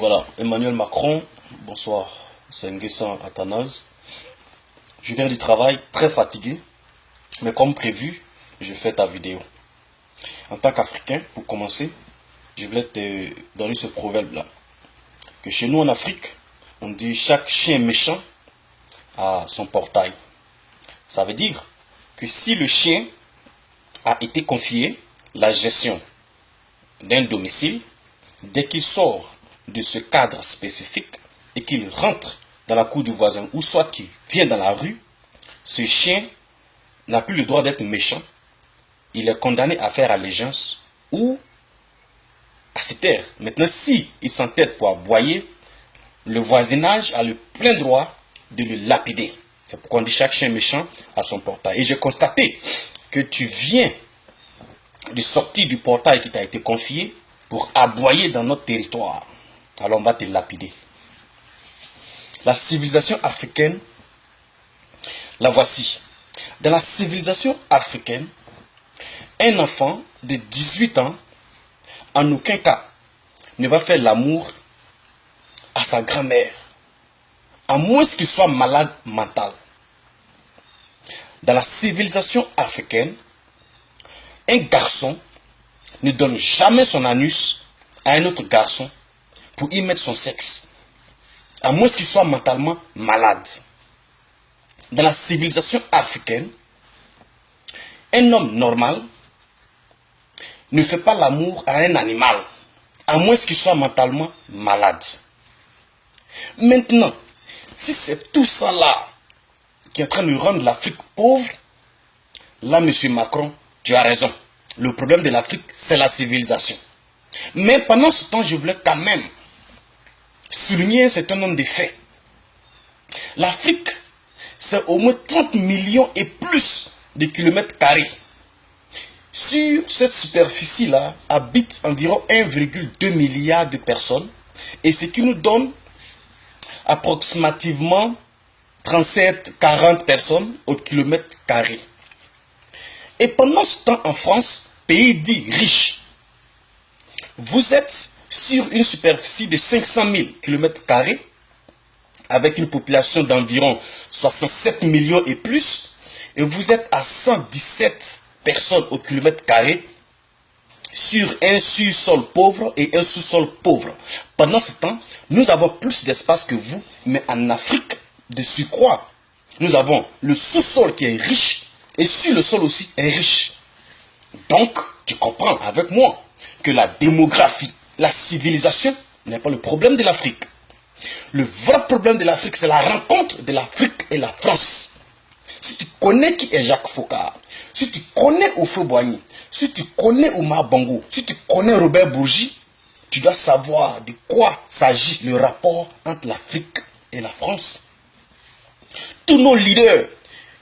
Voilà, Emmanuel Macron, bonsoir, c'est Nguessan Athanase. Je viens du travail, très fatigué, mais comme prévu, je fais ta vidéo. En tant qu'Africain, pour commencer, je voulais te donner ce proverbe-là. Que chez nous en Afrique, on dit chaque chien méchant a son portail. Ça veut dire que si le chien a été confié la gestion d'un domicile, dès qu'il sort de ce cadre spécifique et qu'il rentre dans la cour du voisin ou soit qu'il vient dans la rue, ce chien n'a plus le droit d'être méchant. Il est condamné à faire allégeance ou à se taire. Maintenant, si il s'entête pour aboyer, le voisinage a le plein droit de le lapider. C'est pourquoi on dit chaque chien méchant a son portail. Et j'ai constaté que tu viens de sortir du portail qui t'a été confié pour aboyer dans notre territoire. Alors on va te lapider. La civilisation africaine, la voici. Dans la civilisation africaine, un enfant de 18 ans, en aucun cas, ne va faire l'amour à sa grand-mère, à moins qu'il soit malade mental. Dans la civilisation africaine, un garçon ne donne jamais son anus à un autre garçon pour y mettre son sexe, à moins qu'il soit mentalement malade. Dans la civilisation africaine, un homme normal ne fait pas l'amour à un animal, à moins qu'il soit mentalement malade. Maintenant, si c'est tout ça là qui est en train de rendre l'Afrique pauvre, là, monsieur Macron, tu as raison. Le problème de l'Afrique, c'est la civilisation. Mais pendant ce temps, je voulais quand même souligner un certain nombre de faits. L'Afrique, c'est au moins 30 millions et plus de kilomètres carrés. Sur cette superficie-là, habitent environ 1,2 milliard de personnes, et ce qui nous donne approximativement 37-40 personnes au kilomètre carré. Et pendant ce temps, en France, pays dit riche, vous êtes sur une superficie de 500 000 km², avec une population d'environ 67 millions et plus, et vous êtes à 117 personnes au kilomètre carré, sur un sous-sol pauvre et un sous-sol pauvre. Pendant ce temps, nous avons plus d'espace que vous, mais en Afrique, de surcroît, nous avons le sous-sol qui est riche, et sur le sol aussi est riche. Donc, tu comprends avec moi que la démographie, la civilisation n'est pas le problème de l'Afrique. Le vrai problème de l'Afrique, c'est la rencontre de l'Afrique et la France. Si tu connais qui est Jacques Foccart, si tu connais Houphouët-Boigny, si tu connais Oumar Bongo, si tu connais Robert Bourgi, tu dois savoir de quoi s'agit le rapport entre l'Afrique et la France. Tous nos leaders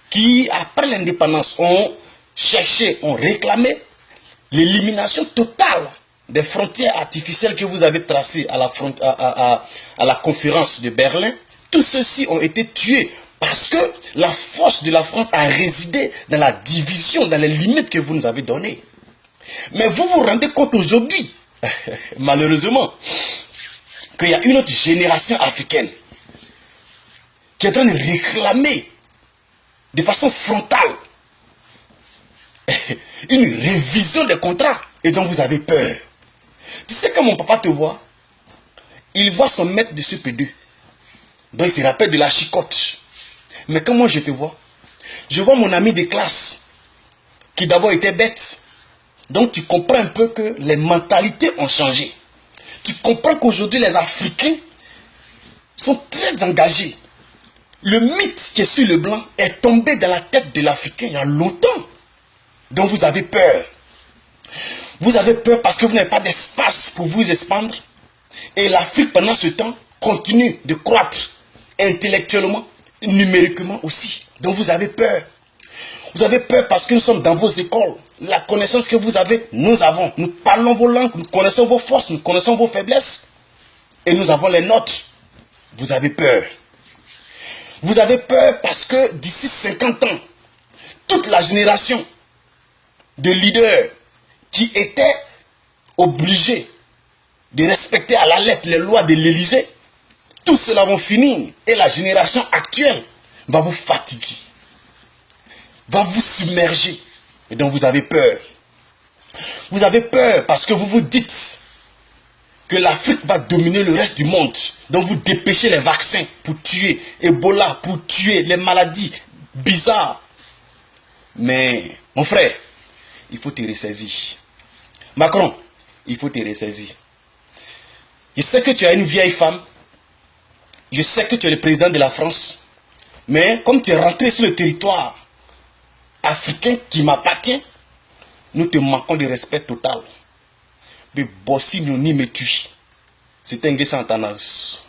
qui, après l'indépendance, ont cherché, ont réclamé l'élimination totale des frontières artificielles que vous avez tracées à la conférence de Berlin, tous ceux-ci ont été tués parce que la force de la France a résidé dans la division, dans les limites que vous nous avez données. Mais vous vous rendez compte aujourd'hui, malheureusement, qu'il y a une autre génération africaine qui est en train de réclamer de façon frontale une révision des contrats et dont vous avez peur. Tu sais, quand mon papa te voit, il voit son maître de CP2, donc il se rappelle de la chicotte. Mais quand moi je te vois, je vois mon ami de classe qui d'abord était bête. Donc tu comprends un peu que les mentalités ont changé. Tu comprends qu'aujourd'hui les Africains sont très engagés. Le mythe qui est sur le blanc est tombé dans la tête de l'Africain il y a longtemps. Donc vous avez peur. Vous avez peur parce que vous n'avez pas d'espace pour vous expandre. Et l'Afrique pendant ce temps continue de croître intellectuellement, numériquement aussi. Donc vous avez peur. Vous avez peur parce que nous sommes dans vos écoles. La connaissance que vous avez, nous avons. Nous parlons vos langues, nous connaissons vos forces, nous connaissons vos faiblesses. Et nous avons les nôtres. Vous avez peur. Vous avez peur parce que d'ici 50 ans, toute la génération de leaders qui étaient obligés de respecter respecter à la lettre les lois de l'Élysée, tout cela va finir. Et la génération actuelle va vous fatiguer, va vous submerger. Et donc vous avez peur. Vous avez peur parce que vous vous dites que l'Afrique va dominer le reste du monde. Donc vous dépêchez les vaccins pour tuer Ebola, pour tuer les maladies bizarres. Mais mon frère, il faut te ressaisir. Macron, il faut te ressaisir. Je sais que tu es une vieille femme. Je sais que tu es le président de la France. Mais comme tu es rentré sur le territoire africain qui m'appartient, nous te manquons de respect total. Mais bossi nous ni me tue. C'est un guet sans tendance.